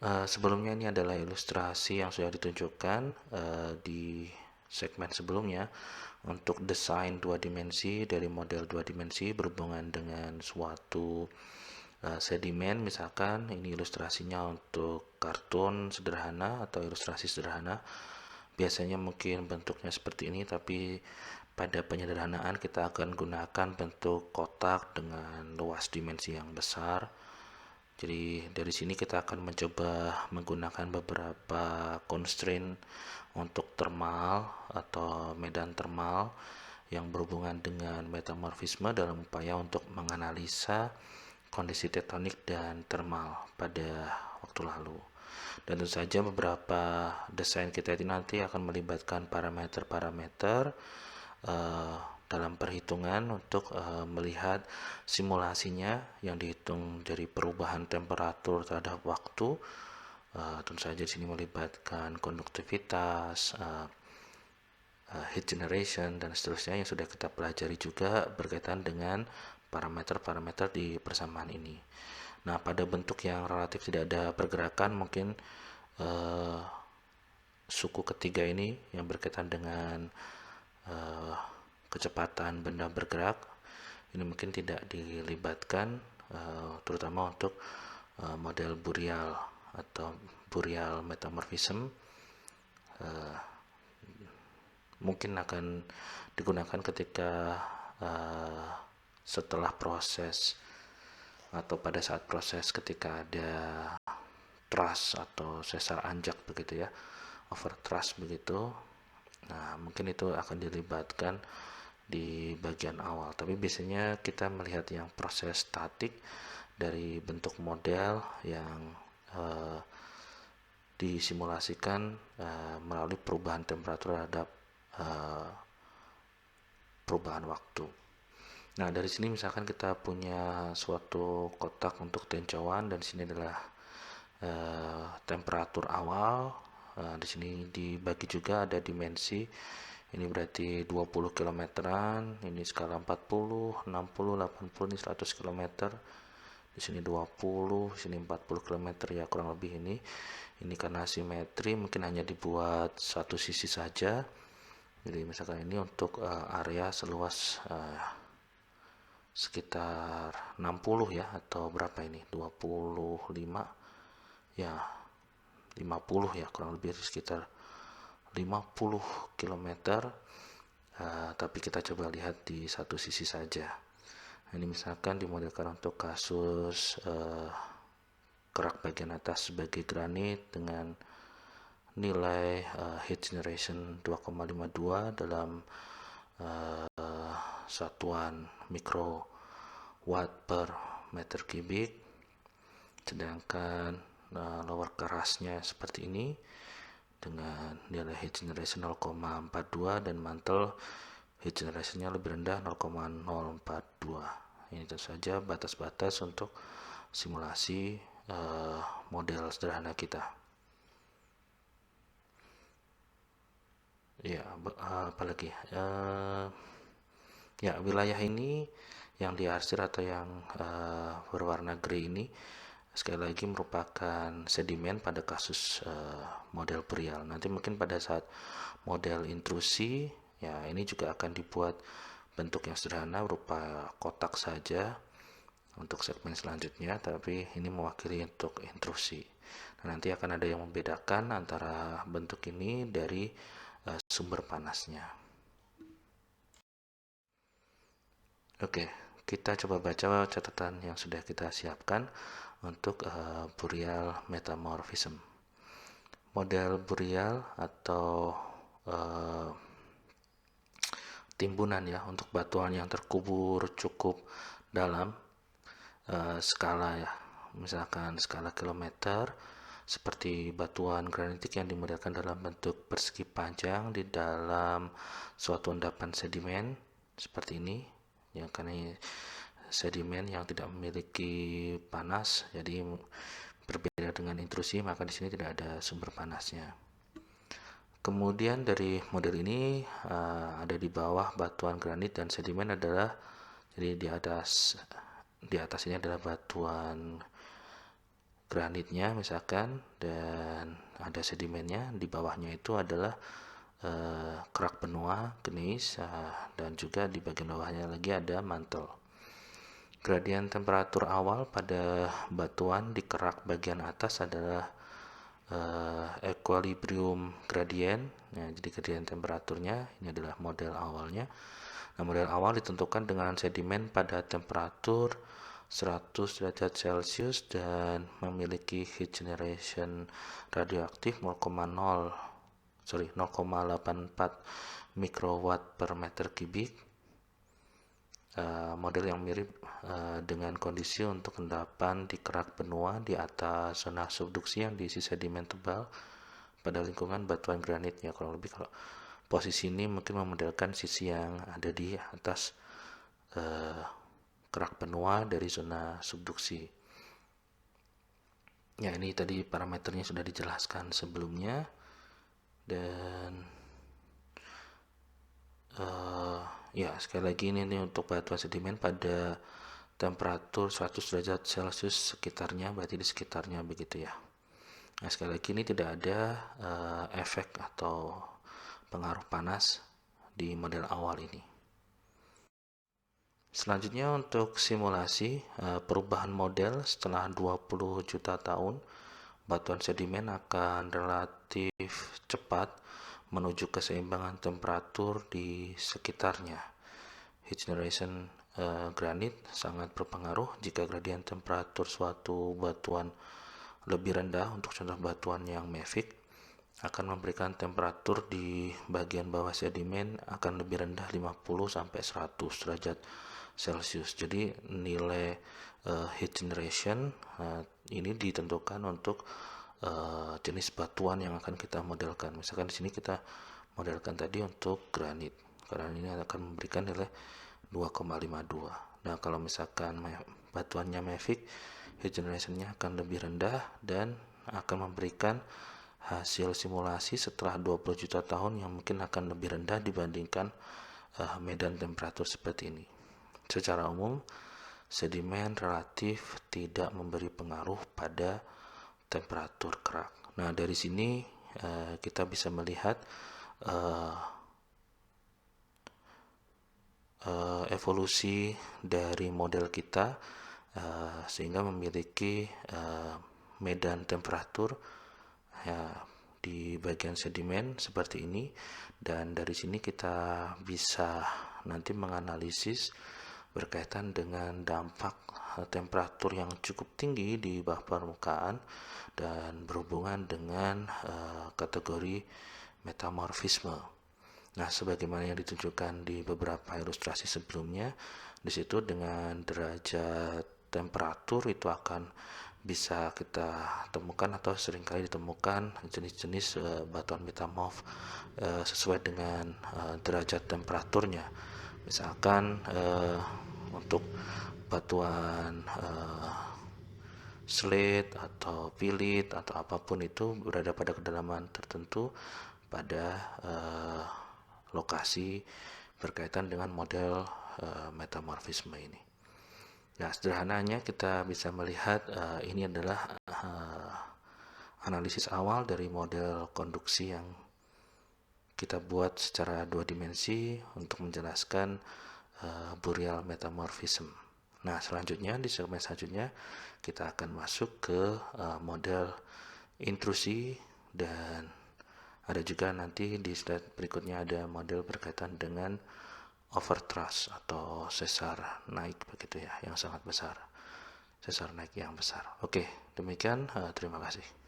Sebelumnya ini adalah ilustrasi yang sudah ditunjukkan di segmen sebelumnya untuk desain dua dimensi dari model dua dimensi berhubungan dengan suatu sedimen. Misalkan ini ilustrasinya untuk kartun sederhana atau ilustrasi sederhana. Biasanya mungkin bentuknya seperti ini, tapi pada penyederhanaan kita akan gunakan bentuk kotak dengan luas dimensi yang besar. Jadi dari sini kita akan mencoba menggunakan beberapa constraint untuk thermal atau medan thermal yang berhubungan dengan metamorfisme dalam upaya untuk menganalisa kondisi tektonik dan thermal pada waktu lalu. Dan tentu saja beberapa desain kita ini nanti akan melibatkan parameter-parameter dalam perhitungan untuk melihat simulasinya yang dihitung dari perubahan temperatur terhadap waktu. Tentu saja di sini melibatkan konduktivitas, heat generation, dan seterusnya yang sudah kita pelajari juga berkaitan dengan parameter-parameter di persamaan ini. Nah, pada bentuk yang relatif tidak ada pergerakan, mungkin suku ketiga ini yang berkaitan dengan kecepatan benda bergerak, ini mungkin tidak dilibatkan, terutama untuk model Burial atau Burial metamorphism. Mungkin akan digunakan ketika setelah proses atau pada saat proses ketika ada thrust atau sesar anjak begitu ya, over thrust begitu. Nah, mungkin itu akan dilibatkan di bagian awal, tapi biasanya kita melihat yang proses statik dari bentuk model yang disimulasikan melalui perubahan temperatur terhadap perubahan waktu. Nah, dari sini misalkan kita punya suatu kotak untuk tinjauan, dan di sini adalah temperatur awal. Di sini dibagi juga ada dimensi. Ini berarti 20 kilometeran, ini skala 40, 60, 80, ini 100 km. Di sini 20, di sini 40 km ya, kurang lebih ini. Ini karena simetri mungkin hanya dibuat satu sisi saja. Jadi misalkan ini untuk area seluas sekitar 60 ya, atau berapa ini, 25 ya, 50 ya, kurang lebih sekitar 50 km. Tapi kita coba lihat di satu sisi saja. Ini misalkan dimodelkan untuk kasus kerak bagian atas sebagai granit dengan nilai heat generation 2,52 dalam satuan mikrowatt per meter kubik, sedangkan lower kerasnya seperti ini dengan nilai heat generation 0,42 dan mantel heat generation-nya lebih rendah 0,042. Ini tentu saja batas-batas untuk simulasi model sederhana kita. Ya, apalagi ya, wilayah ini yang diarsir atau yang berwarna grey ini sekali lagi merupakan sedimen pada kasus model Burial. Nanti mungkin pada saat model intrusi ya, ini juga akan dibuat bentuk yang sederhana berupa kotak saja untuk segmen selanjutnya, tapi ini mewakili untuk intrusi. Nah, nanti akan ada yang membedakan antara bentuk ini dari sumber panasnya. Oke, kita coba baca catatan yang sudah kita siapkan untuk Burial metamorphism. Model Burial atau timbunan ya untuk batuan yang terkubur cukup dalam skala ya, misalkan skala kilometer, seperti batuan granitik yang dimodelkan dalam bentuk persegi panjang di dalam suatu endapan sedimen seperti ini ya, karena sedimen yang tidak memiliki panas, jadi berbeda dengan intrusi, maka di sini tidak ada sumber panasnya. Kemudian dari model ini ada di bawah batuan granit dan sedimen adalah, jadi di atas ini adalah batuan granitnya misalkan, dan ada sedimennya. Di bawahnya itu adalah kerak benua, gneiss, dan juga di bagian bawahnya lagi ada mantel. Gradien temperatur awal pada batuan di kerak bagian atas adalah equilibrium gradient. Nah, jadi gradien temperaturnya ini adalah model awalnya. Nah, model awal ditentukan dengan sedimen pada temperatur 100 derajat Celcius dan memiliki heat generation radioaktif 0,84 mikrowatt per meter kubik. Model yang mirip dengan kondisi untuk endapan di kerak benua di atas zona subduksi yang diisi sedimen tebal pada lingkungan batuan granit. Ya, kurang lebih kalau posisi ini mungkin memodelkan sisi yang ada di atas kerak benua dari zona subduksi. Ya, ini tadi parameternya sudah dijelaskan sebelumnya. Dan ya, sekali lagi ini untuk batuan sedimen pada temperatur 100 derajat Celcius sekitarnya, berarti di sekitarnya begitu ya. Nah, sekali lagi ini tidak ada efek atau pengaruh panas di model awal ini. Selanjutnya untuk simulasi perubahan model setelah 20 juta tahun, batuan sedimen akan relatif cepat menuju keseimbangan temperatur di sekitarnya. Heat generation granit sangat berpengaruh. Jika gradien temperatur suatu batuan lebih rendah, untuk contoh batuan yang mafic, akan memberikan temperatur di bagian bawah sedimen akan lebih rendah 50-100 derajat Celcius. Jadi nilai heat generation ini ditentukan untuk jenis batuan yang akan kita modelkan. Misalkan di sini kita modelkan tadi untuk granit, karena ini akan memberikan nilai 2,52. Nah, kalau misalkan batuannya mafic, heat generation-nya akan lebih rendah dan akan memberikan hasil simulasi setelah 20 juta tahun yang mungkin akan lebih rendah dibandingkan medan temperatur seperti ini. Secara umum, sedimen relatif tidak memberi pengaruh pada temperatur kerak. Nah, dari sini kita bisa melihat evolusi dari model kita sehingga memiliki medan temperatur di bagian sedimen seperti ini, dan dari sini kita bisa nanti menganalisis berkaitan dengan dampak temperatur yang cukup tinggi di bawah permukaan dan berhubungan dengan kategori metamorfisme. Nah, sebagaimana yang ditunjukkan di beberapa ilustrasi sebelumnya, di situ dengan derajat temperatur itu akan bisa kita temukan atau seringkali ditemukan jenis-jenis batuan metamorf sesuai dengan derajat temperaturnya. Misalkan untuk batuan slate atau pilit atau apapun itu berada pada kedalaman tertentu pada lokasi berkaitan dengan model metamorfisme ini. Nah, sederhananya kita bisa melihat ini adalah analisis awal dari model konduksi yang kita buat secara 2 dimensi untuk menjelaskan Boreal metamorphism. Nah, selanjutnya di segmen selanjutnya kita akan masuk ke model intrusi, dan ada juga nanti di slide berikutnya ada model berkaitan dengan overthrust atau sesar naik begitu ya, yang sangat besar. Sesar naik yang besar. Oke, demikian, terima kasih.